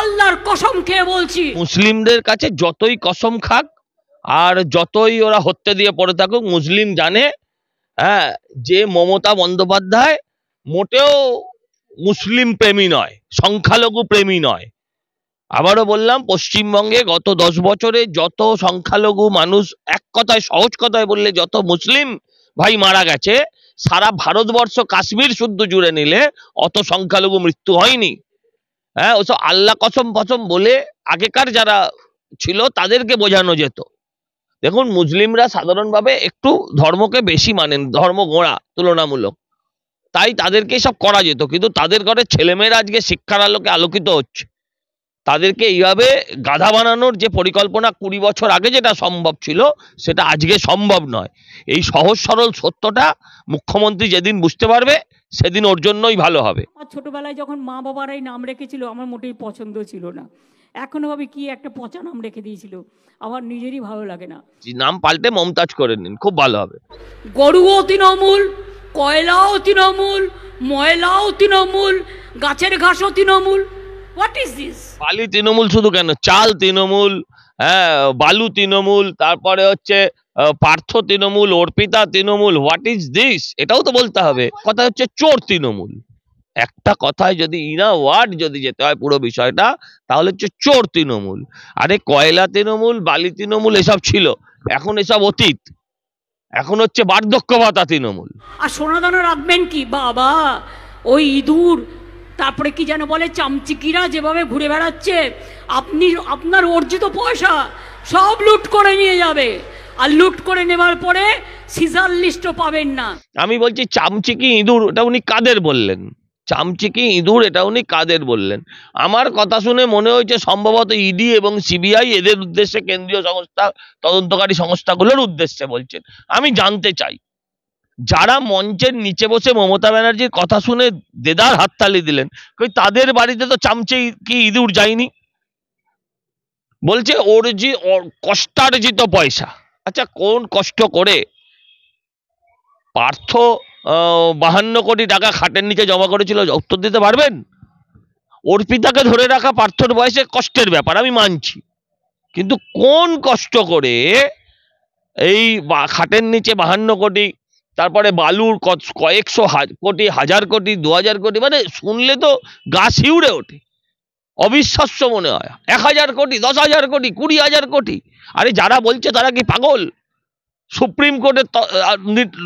আল্লাহর কসম খেয়ে বলছি, মুসলিমদের কাছে যতই কসম খাক আর যতই ওরা হত্যা দিয়ে পড়ে থাকুক, মুসলিম জানে হ্যাঁ যে মমতা বন্দ্যোপাধ্যায় মোটেও মুসলিম প্রেমী নয়, সংখ্যালঘু প্রেমী নয়। আবারও বললাম, পশ্চিমবঙ্গে গত 10 বছরে যত সংখ্যালঘু মানুষ, এক কথায় সহজ কথায় বললে যত মুসলিম ভাই মারা গেছে, সারা ভারতবর্ষ কাশ্মীর শুদ্ধ জুড়ে নিলে অত সংখ্যালঘু মৃত্যু হয়নি। হ্যাঁ, ওসব আল্লাহ কসম ফসম বলে আগেকার যারা ছিল তাদেরকে বোঝানো যেত। দেখুন, মুসলিমরা সাধারণভাবে একটু ধর্মকে বেশি মানেন, ধর্ম গোঁড়া তুলনামূলক, তাই তাদেরকে সব করা যেত। কিন্তু তাদের ঘরে ছেলেমেয়েরা আজকে শিক্ষার আলোকে আলোকিত হচ্ছে। তাদেরকে এইভাবে গাধা বানানোর যে পরিকল্পনা 20 বছর আগে যেটা সম্ভব ছিল, সেটা আজকে সম্ভব নয়। এই সহজ সরল সত্যটা মুখ্যমন্ত্রী যেদিন বুঝতে পারবে, সেদিন ওর জন্যই ভালো হবে। ছোটবেলায় যখন মা বাবারাই নাম রেখেছিল, আমার মোটেই পছন্দ ছিল না। এখনো ভাবে কি একটা পচা নাম রেখে দিয়েছিল, আমার নিজেরই ভালো লাগে না। নাম পাল্টে মমতাজ করে নিন, খুব ভালো হবে। গরুও তৃণমূল, কয়লাও তৃণমূল, ময়লাও তৃণমূল, গাছের ঘাসও তৃণমূল। What is this? বালি তৃণমূল শুধু কেন, চাল তৃণমূল, হ্যাঁ বালু তৃণমূল, তারপরে হচ্ছে Partha Trinamool, Arpita Trinamool. What is this? এটাও তো বলতে হবে। কথা হচ্ছে চোর তৃণমূল। একটা কথায় যদি ইনা ওয়ার্ড যদি যেতে হয় পুরো বিষয়টা, তাহলে হচ্ছে চোর তৃণমূল। আরে কয়লা তৃণমূল, বালি তৃণমূল এসব ছিল, এখন এসব অতীত। এখন হচ্ছে বার্ধক্য ভাতা তৃণমূল। আর সোনাদানা রাখবেন কি বাবা? ওই ইঁদুর, তারপরে কি যেন বলে চামচিকিরা যেভাবে ঘুরে বেড়াচ্ছে, আপনার অর্জিত পয়সা সব লুট করে নিয়ে যাবে। আর লুট করে নেবার পরে সিজার লিস্টও পাবেন না। আমি বলছি চামচিকি ইঁদুর, এটা উনি কাদের বললেন? চামচিকি ইঁদুর এটা উনি কাদের বললেন? আমার কথা শুনে মনে হয়েছে সম্ভবত ইডি এবং সিবিআই এদের উদ্দেশ্যে, কেন্দ্রীয় সংস্থা, তদন্তকারী সংস্থাগুলোর উদ্দেশ্যে বলছেন। আমি জানতে চাই, যারা মঞ্চের নিচে বসে মমতা ব্যানার্জির কথা শুনে দেদার হাততালি দিলেন, কই তাদের বাড়িতে তো চামচিকি ইঁদুর যায়নি? বলছে কষ্টার্জিত পয়সা। আচ্ছা, কোন কষ্ট করে পার্থ 52 কোটি টাকা খাটের নিচে জমা করেছিল, উত্তর দিতে পারবেন? অর্পিতাকে ধরে রাখা পার্থর বয়সে কষ্টের ব্যাপার, আমি মানছি। কিন্তু কোন কষ্ট করে এই খাটের নিচে 52 কোটি, তারপরে বালুর কয়েকশো কোটি, 1000 কোটি, 2000 কোটি, মানে শুনলে তো গা শিউড়ে ওঠে, অবিশ্বাস্য মনে হয়। 1000 কোটি, 10,000 কোটি, 20,000 কোটি। আরে যারা বলছে তারা কি পাগল? সুপ্রিম কোর্টের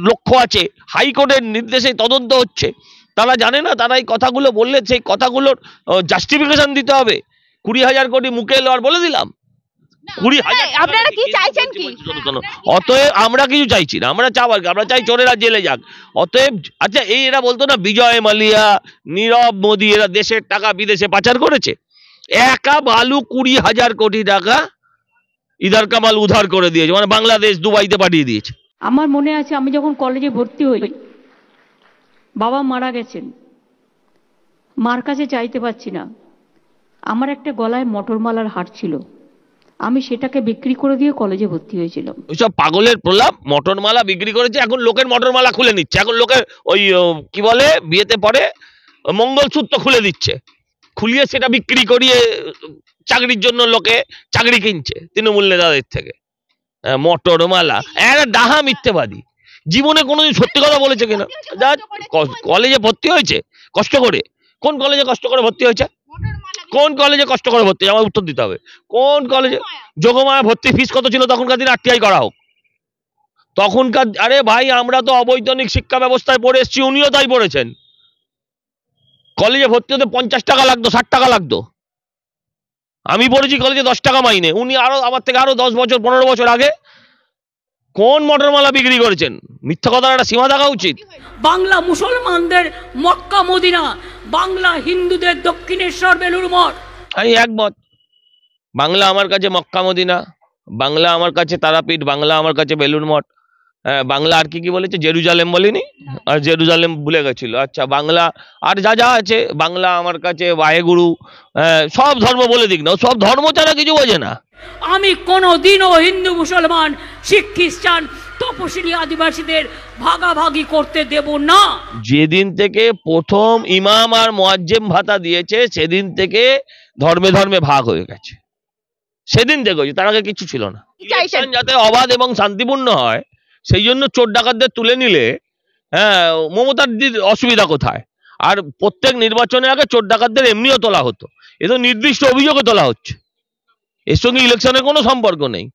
লক্ষ্য আছে, হাইকোর্টের নির্দেশে তদন্ত হচ্ছে। তারা জানে না তারা এই কথাগুলো বললে সেই কথাগুলোর জাস্টিফিকেশন দিতে হবে? 20,000 কোটি মুখে এলো আর বলে দিলাম 20,000। আপনারা কি চাইছেন কি? অতএব আমরা কিছু চাইছি না, আমরা আমরা চাই চোরেরা জেলে যাক। অতএব আচ্ছা, এই এরা বলতো না বিজয় মালিয়া, নীরব মোদী, এরা দেশের টাকা বিদেশে পাচার করেছে। একা বালু 20,000 কোটি টাকা ইধার কামাল উধার করে দিয়েছে, মানে বাংলাদেশ দুবাইতে পাঠিয়ে দিয়েছে। আমার মনে আছে আমি যখন কলেজে ভর্তি হই, বাবা মারা গেছেন, মার কাছে চাইতে পারছি না। আমার একটা গলায় মটরমালার হার ছিল, আমি সেটাকে বিক্রি করে দিয়ে কলেজে ভর্তি হয়েছিলাম। ওইসব পাগলের প্রলাপ। মটরমালা বিক্রি করেছে, এখন লোকের মটরমালা খুলে নিচ্ছে। এখন লোকের ওই কি বলে, বিয়েতে পরে মঙ্গলসূত্র খুলে দিচ্ছে, খুলিয়ে সেটা বিক্রি করিয়ে চাকরির জন্য লোকে চাকরি কিনছে তৃণমূল নেতাদের থেকে। মটরমালা একটা ডাহা মিথ্যেবাদী। জীবনে কোনোদিন সত্যি কথা বলেছে কিনা? কলেজে ভর্তি হয়েছে কষ্ট করে, কোন কলেজে কষ্ট করে ভর্তি হয়েছে? কোন কলেজে কষ্ট করে ভর্তি? আমার উত্তর দিতে হবে। কোন কলেজে? যোগমায়া ভর্তি ফিস কত ছিল তখনকার দিনে? আরটিআই করা হোক তখনকার। আরে ভাই, আমরা তো অবৈতনিক শিক্ষা ব্যবস্থায় পড়ে এসেছি, উনিও তাই পড়েছেন। কলেজে ভর্তি হতে 50 টাকা লাগতো, 60 টাকা লাগতো। আমি পড়েছি কলেজে 10 টাকা মাইনে। উনি আরো আমার থেকে আরো 10 বছর 15 বছর আগে কোন মটরমালা বিক্রি করেছেন? মিথ্যা কথার একটা সীমা থাকা উচিত। বাংলা মুসলমানদের মক্কা মদিনা, বাংলা হিন্দুদের দক্ষিণেশ্বর বেলুড় মঠ। আমি একমত। বাংলা আমার কাছে মক্কা মদিনা, বাংলা আমার কাছে তারাপীঠ, বাংলা আমার কাছে বেলুড় মঠ। বাংলা আর কি কি বলেছে? জেরুজালেম বলিনি? আর জেরুজালেম ভুলে গেছিল। আচ্ছা, বাংলা আর যা যা আছে, বাংলা আমার কাছে বাহেগুরু, সব ধর্ম বলে দিক না, সব ধর্ম ছাড়া কিছু বোঝে না। আমি কোনোদিনও হিন্দু মুসলমান শিখ খ্রিস্টান তপশিলি আদিবাসীদের ভাগাভাগি করতে দেব না। যেদিন থেকে প্রথম ইমাম আর মুয়াজ্জিম ভাতা দিয়েছে সেদিন থেকে ধর্মে ধর্মে ভাগ হয়ে গেছে, সেদিন থেকে হয়েছে, তার আগে কিছু ছিল না। ইলেকশন যাতে অবাধ এবং শান্তিপূর্ণ হয় সেই জন্য চোর ডাকাতদের তুলে নিলে হ্যাঁ মমতার অসুবিধা কোথায়? আর প্রত্যেক নির্বাচনের আগে চোর ডাকাতদের এমনিও তোলা হতো, এ তো নির্দিষ্ট অভিযোগে তোলা হচ্ছে, এর সঙ্গে ইলেকশনের কোনো সম্পর্ক নেই।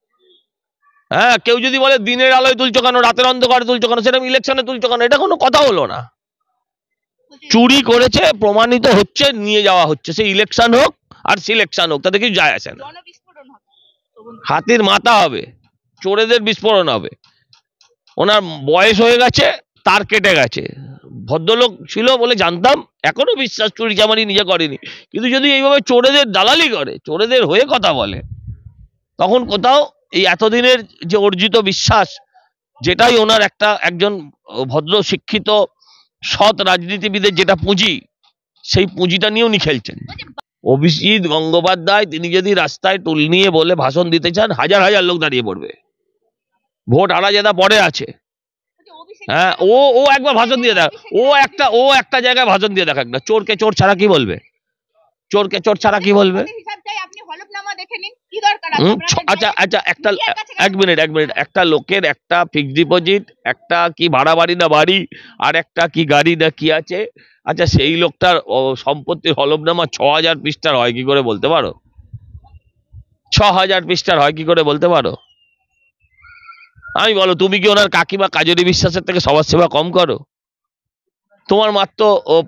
হ্যাঁ, কেউ যদি বলে দিনের আলোয় তুলছো কেন, রাতের অন্ধকারে তুলছো কেন, সেরকম ইলেকশনে তুলছো কেন, এটা কোনো কথা হলো না। চুরি করেছে প্রমাণিত হচ্ছে, নিয়ে যাওয়া হচ্ছে, সে ইলেকশন হোক আর সিলেকশন হোক, তাতে কিছু যায় আসে না। হাতির মাথা হবে, চোরেদের বিস্ফোরণ হবে। ওনার বয়স হয়ে গেছে, তার কেটে গেছে, ভদ্রলোক ছিল বলে জানতাম, এখনো বিশ্বাস চুরি চামারি নিজে করেনি, কিন্তু যদি এইভাবে চোরেদের দালালি করে, চোরেদের হয়ে কথা বলে, তখন কোথাও এই এতদিনের যে অর্জিত বিশ্বাস, যেটাই ওনার একজন ভদ্র শিক্ষিত সৎ রাজনীতিবিদের যেটা পুঁজি, সেই পুঁজিটা নিয়ে উনি খেলছেন। অভিজিৎ গঙ্গোপাধ্যায় তিনি যদি রাস্তায় টুল নিয়ে বলে ভাষণ দিতে চান, হাজার হাজার লোক দাঁড়িয়ে পড়বে। ভোট আলাদা পরে আছে। হ্যাঁ, ও একবার ভাষণ দিয়ে দেখ, ও একটা জায়গায় ভাষণ দিয়ে দেখ, একটা চোরকে চোর ছাড়া কি বলবে? চোরকে চোর ছাড়া কি বলবে? আচ্ছা আচ্ছা, এক মিনিট, একটা লোকের একটা ফিক্সড ডিপোজিট, একটা কি ভাড়া বাড়ি না বাড়ি, আর একটা কি গাড়ি না কি আছে, আচ্ছা সেই লোকটার সম্পত্তির হলফনামা ৬,০০০ পৃষ্ঠার হয় কি করে বলতে পারো? ৬,০০০ পৃষ্ঠার হয় কি করে বলতে পারো? আমি বলো, তুমি কি ওনার কাকিমা কাজরি বিশ্বাসের থেকে সমাজসেবা কম করো? তোমার মাত্র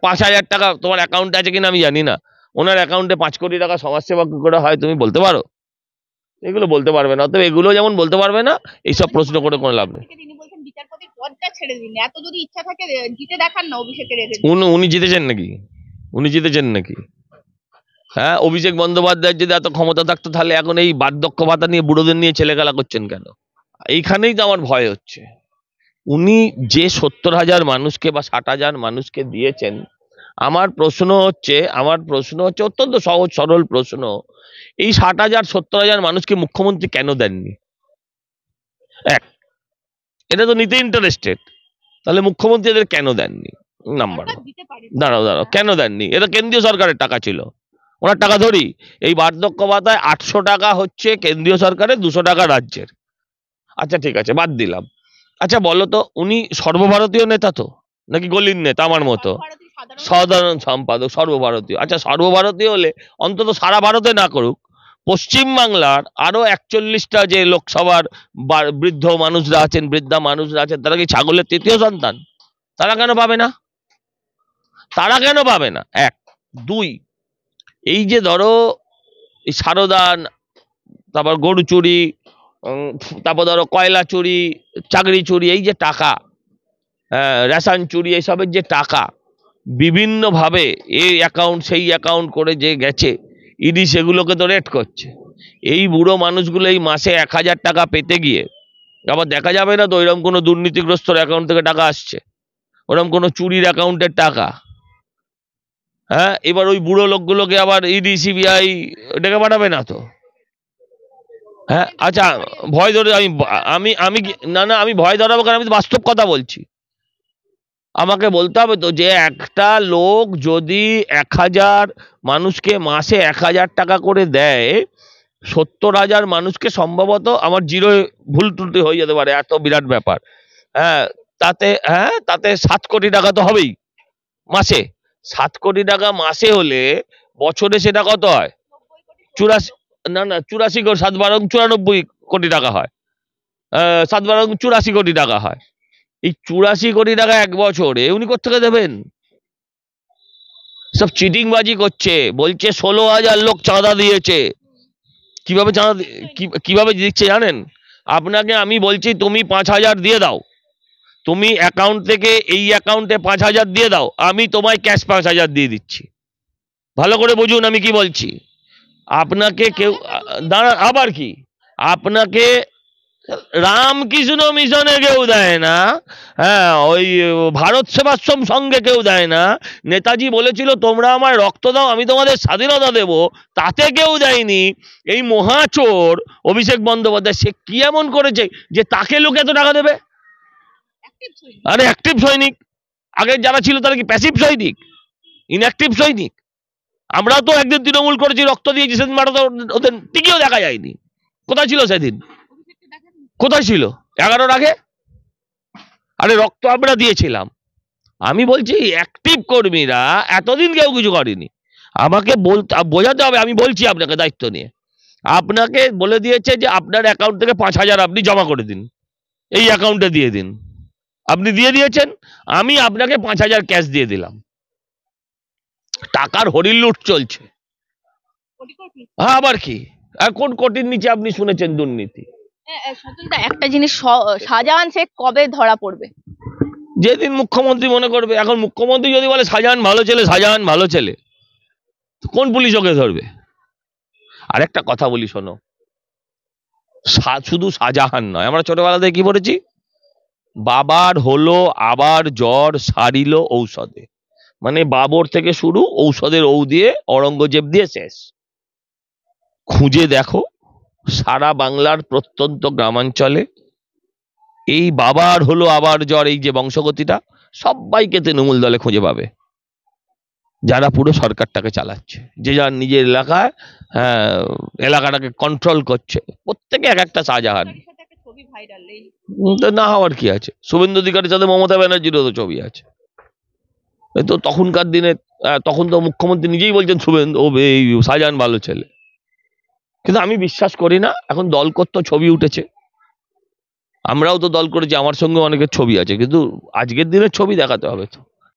৫,০০০ টাকা তোমার অ্যাকাউন্টে আছে কিনা আমি জানি না, ওনার অ্যাকাউন্টে ৫ কোটি টাকা সমাজসেবা কি করে হয় তুমি বলতে পারো? এগুলো বলতে পারবে না, তবে এগুলো যেমন বলতে পারবে না, এইসব প্রশ্ন করে কোনো লাভ নেই। উনি জিতেছেন নাকি? উনি জিতেছেন নাকি? হ্যাঁ, অভিষেক বন্দ্যোপাধ্যায়ের যদি এত ক্ষমতা থাকতো তাহলে এখন এই বার্ধক্য ভাতা নিয়ে বুড়োদের নিয়ে ছেলেখেলা করছেন কেন? এইখানেই তো আমার ভয় হচ্ছে। উনি যে ৭০,০০০ মানুষকে বা ৬০,০০০ মানুষকে দিয়েছেন, আমার প্রশ্ন হচ্ছে অত্যন্ত সহজ সরল প্রশ্ন, এই ৬০,০০০ ৭০,০০০ মানুষকে মুখ্যমন্ত্রী কেন দেননি? এটা তো নিতে ইন্টারেস্টেড, তাহলে মুখ্যমন্ত্রী এদের কেন দেননি? নাম্বার দাঁড়াও, কেন দেননি? এটা কেন্দ্রীয় সরকারের টাকা ছিল, ওনার টাকা ধরি। এই বার্ধক্য ভাতায় ৮০০ টাকা হচ্ছে কেন্দ্রীয় সরকারের, ২০০ টাকা রাজ্যের। আচ্ছা ঠিক আছে, বাদ দিলাম। আচ্ছা বলো তো, উনি সর্বভারতীয় নেতা তো নাকি গলির নেতা আমার মতো? সাধারণ সম্পাদক, সর্বভারতীয়। আচ্ছা সর্বভারতীয় হলে অন্তত সারা ভারতে না করুক, পশ্চিমবাংলার আরো ৪১টা যে লোকসভার বৃদ্ধ মানুষরা আছেন, বৃদ্ধা মানুষরা আছেন, তারা কি ছাগলের তৃতীয় সন্তান? তারা কেন পাবে না? এক। দুই, এই যে ধরো এই সারদান, তারপর গরু চুরি, তারপর ধরো কয়লা চুরি, চাকরি চুরি, এই যে টাকা, রেশন চুরি, এইসবের যে টাকা বিভিন্নভাবে এই অ্যাকাউন্ট সেই অ্যাকাউন্ট করে যে গেছে, ইডি সেগুলোকে তো রেড করছে। এই বুড়ো মানুষগুলো এই মাসে ১,০০০ টাকা পেতে গিয়ে আবার দেখা যাবে না তো ওইরকম কোনো দুর্নীতিগ্রস্ত অ্যাকাউন্ট থেকে টাকা আসছে, ওরকম কোনো চুরির অ্যাকাউন্টের টাকা। হ্যাঁ, এবার ওই বুড়ো লোকগুলোকে আবার ইডি সিবিআই ডেকে পাঠাবে না তো? হ্যাঁ, আচ্ছা ভয় ধরে আমি ভয় ধরাবো কারণ আমি বাস্তব কথা বলছি। আমাকে বলতে হবে তো যে একটা লোক যদি ১,০০০ মানুষকে মাসে ১,০০০ টাকা করে দেয়, ৭০,০০০ মানুষকে সম্ভবত, আমার জিরো ভুল ত্রুটি হয়ে যেতে পারে, এত বিরাট ব্যাপার, তাতে ৭ কোটি টাকা তো হবেই মাসে। ৭ কোটি টাকা মাসে হলে বছরে সেটা কত হয়? ৮৪ কোটি টাকা হয়, ৮৪ কোটি টাকা হয়। এই ৮৪ কোটি টাকা এক বছরে উনি কোত্থেকে দেবেন? সব চিটিংবাজি করছে, বলছে ১৬,০০০ লোক চাঁদা দিয়েছে। কিভাবে দিচ্ছে জানেন? আপনাকে আমি বলছি তুমি ৫,০০০ দিয়ে দাও, তুমি অ্যাকাউন্ট থেকে এই অ্যাকাউন্টে ৫,০০০ দিয়ে দাও, আমি তোমায় ক্যাশ ৫,০০০ দিয়ে দিচ্ছি। ভালো করে বুঝুন আমি কি বলছি। আপনাকে কেউ আবার কি, আপনাকে রামকৃষ্ণ মিশনে কেউ দেয় না, হ্যাঁ, ওই ভারত সেবাশ্রম সঙ্গে কেউ দেয় না, নেতাজি বলেছিল তোমরা আমায় রক্ত দাও আমি তোমাদের স্বাধীনতা দেব, তাতে কেউ দেয়নি। এই মহাচোর অভিষেক বন্দ্যোপাধ্যায়, সে কি এমন করেছে যে তাকে লোক এত টাকা দেবে? আরে অ্যাক্টিভ সৈনিক, আগে যারা ছিল তারা কি প্যাসিভ সৈনিক, ইনঅ্যাক্টিভ সৈনিক? আমরাও তো একদিন তৃণমূল করেছি, রক্ত দিয়েছি, সেদিন মাঠে তো ওদের টিকিও দেখা যায়নি। কোথায় ছিল সেদিন? কোথায় ছিল 11-র আগে? আরে রক্ত আমরা দিয়েছিলাম। আমি বলছি অ্যাক্টিভ কর্মীরা এতদিন কেউ কিছু করেনি। আমাকে বোঝাতে হবে, আমি বলছি আপনাকে দায়িত্ব নিয়ে, আপনাকে বলে দিয়েছে যে আপনার অ্যাকাউন্ট থেকে 5,000 আপনি জমা করে দিন, এই অ্যাকাউন্টে দিয়ে দিন। আপনি দিয়ে দিয়েছেন, আমি আপনাকে 5,000 ক্যাশ দিয়ে দিলাম। টাকার হরিণ লুট চলছে। হ্যাঁ, আবার কি? আর কোন কোটির নিচে আপনি শুনেছেন দুর্নীতি? একটা জিনিস, শাহজাহান শেখ কবে ধরা পড়বে? যেদিন মুখ্যমন্ত্রী মনে করবে। এখন মুখ্যমন্ত্রী যদি বলে শাহজাহান ভালো ছেলে, শাহজাহান ভালো ছেলে, কোন পুলিশ ওকে ধরবে? আরেকটা কথা বলি শোনো, শুধু শাহজাহান নয়, আমরা ছোটবেলা থেকে কি পড়েছি? বাবার হলো আবার জ্বর সারিল ঔষধে, মানে বাবর থেকে শুরু, ঔষধের ঔ দিয়ে অরঙ্গজেব দিয়ে শেষ। খুঁজে দেখো সারা বাংলার প্রত্যন্ত গ্রামাঞ্চলে এই বাবার হলো আবার জ্বর, এই যে বংশগতিটা, সবাইকে তৃণমূল দলে খুঁজে পাবে, যারা পুরো সরকারটাকে চালাচ্ছে, যে যার নিজের এলাকায় এলাকাটাকে কন্ট্রোল করছে, প্রত্যেকে এক একটা শাহজাহান। না হওয়ার কি আছে? শুভেন্দু অধিকারীর সাথে মমতা ব্যানার্জিরও তো ছবি আছে। তো তখনকার দিনে, তখন তো মুখ্যমন্ত্রী নিজেই বলছেন শুভেন্দু এই শাহজাহান ভালো ছেলে। কিন্তু আমি বিশ্বাস করি না। এখন দল করতে ছবি উঠেছে, আমরাও তো দল করেছি, আমার সঙ্গে অনেকের ছবি আছে, কিন্তু আজকের দিনের ছবি দেখাতে হবে তো।